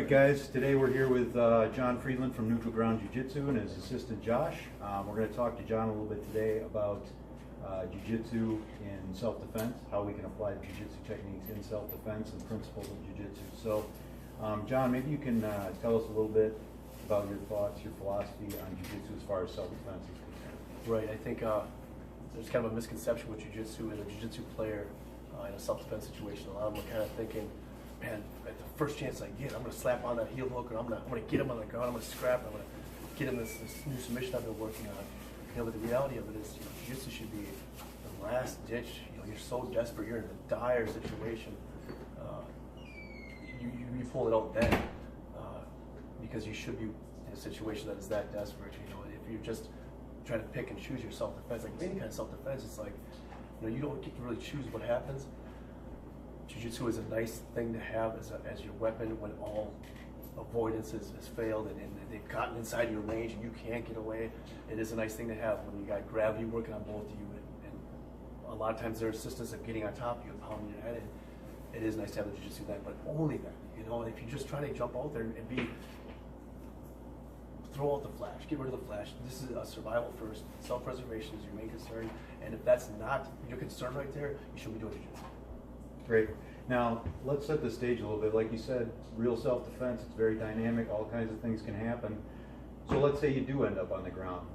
right, guys, today we're here with John Friedland from Neutral Ground Jiu-Jitsu and his assistant Josh. We're going to talk to John a little bit today about Jiu-Jitsu in self-defense, how we can apply Jiu-Jitsu techniques in self-defense and principles of Jiu-Jitsu. So, John, maybe you can tell us a little bit about your thoughts, your philosophy on Jiu-Jitsu as far as self-defense is concerned. Right, I think there's kind of a misconception with Jiu-Jitsu as a Jiu-Jitsu player in a self-defense situation. A lot of them are kind of thinking, man, at the first chance I get, I'm going to slap on that heel hook, or I'm going to get him on the ground, I'm going to scrap, I'm going to get him this new submission I've been working on. But the reality of it is, Jiu-Jitsu should be the last ditch. You're so desperate, you're in a dire situation. You pull it out then because you should be in a situation that is that desperate. If you're just trying to pick and choose your self-defense, like any kind of self-defense, it's like, you don't get to really choose what happens. Jiu-Jitsu is a nice thing to have as your weapon when all avoidance has failed and they've gotten inside your range and you can't get away. It is a nice thing to have when you got gravity working on both of you, and a lot of times there are assistants of getting on top of you and pounding your head in. It is nice to have the Jiu-Jitsu then, but only then. If you're just trying to jump out there and throw out the flash, get rid of the flash. This is a survival first. Self-preservation is your main concern, and if that's not your concern right there, you should be doing Jiu-Jitsu. Great. Now, let's set the stage a little bit. Like you said, real self-defense, it's very dynamic, all kinds of things can happen. So let's say you do end up on the ground.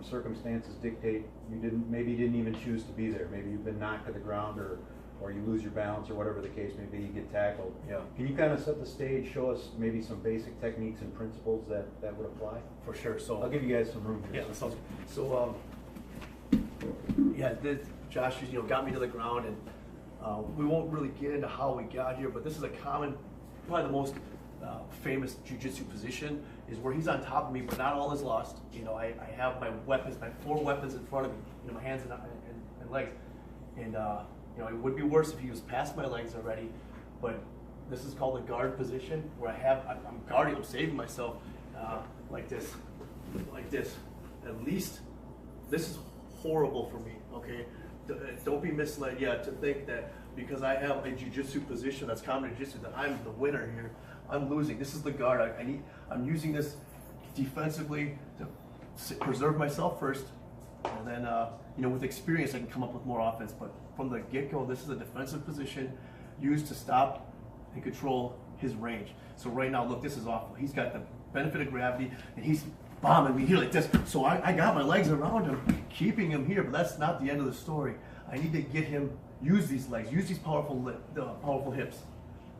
Circumstances dictate maybe you didn't even choose to be there. Maybe you've been knocked to the ground, or you lose your balance, or whatever the case may be, you get tackled. Yeah. Can you kind of set the stage, show us maybe some basic techniques and principles that would apply? For sure. So I'll give you guys some room here. Yeah, that sounds good. So, Josh, got me to the ground, and we won't really get into how we got here, but this is a common, probably the most famous Jiu-Jitsu position is where he's on top of me, but not all is lost. I have my weapons, my 4 weapons in front of me, my hands and legs, and it would be worse if he was past my legs already, but this is called a guard position where I'm guarding, I'm saving myself like this. At least this is horrible for me, okay? Don't be misled to think that because I have a Jiu-Jitsu position that's common in Jiu-Jitsu that I'm the winner here. I'm losing. This is the guard. I'm using this defensively to preserve myself first, and then with experience I can come up with more offense. But from the get-go, this is a defensive position used to stop and control his range. So right now, look, this is awful. He's got the benefit of gravity, and he's bombing me here like this. So I got my legs around him, keeping him here, but that's not the end of the story. I need to get him, use these legs, use these powerful hips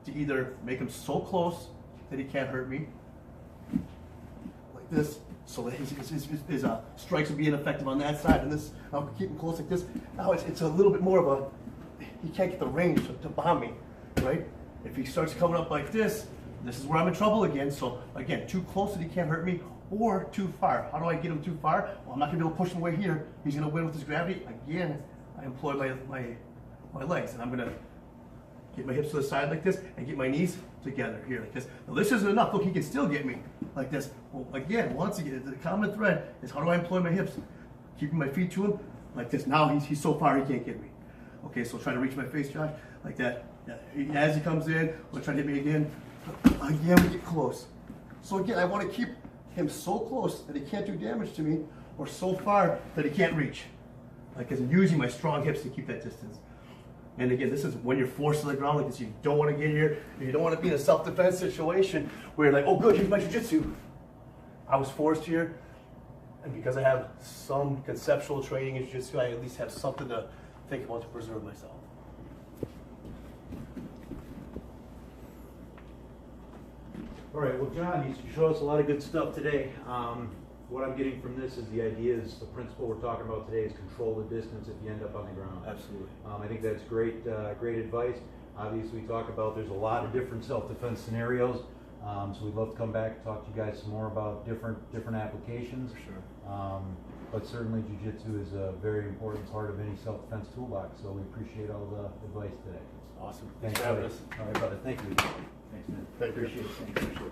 to either make him so close that he can't hurt me, like this, so that his strikes will be ineffective on that side, and this, I'll keep him close like this. Now it's a little bit more of he can't get the range to bomb me, right? If he starts coming up like this is where I'm in trouble again. So again, too close that he can't hurt me, or too far. How do I get him too far? Well, I'm not gonna be able to push him away here. He's gonna win with his gravity. Again, I employ my legs, and I'm gonna get my hips to the side like this and get my knees together here like this. Now this isn't enough. Look, he can still get me like this. Well, again, once again, the common thread is how do I employ my hips? Keeping my feet to him like this. Now he's so far he can't get me. Okay, so try to reach my face, Josh, like that. As he comes in, we'll try to hit me again. Again, we get close. So again, I want to keep him so close that he can't do damage to me, or so far that he can't reach. Like I'm using my strong hips to keep that distance. And again, this is when you're forced to the ground like this. You don't want to get here. You don't want to be in a self-defense situation where you're like, oh good, here's my Jiu-Jitsu. I was forced here, and because I have some conceptual training in Jiu-Jitsu, I at least have something to think about to preserve myself. All right, well, John, you showed us a lot of good stuff today. What I'm getting from this is the idea is the principle we're talking about today is control the distance if you end up on the ground. Absolutely. I think that's great advice. Obviously, we talk about there's a lot of different self-defense scenarios, so we'd love to come back and talk to you guys some more about different applications. For sure. But certainly, Jiu-Jitsu is a very important part of any self-defense toolbox, so we appreciate all the advice today. Awesome. Thanks for having us. All right, brother. Thank you. Thanks, man. Thank you. Appreciate it. Thank you.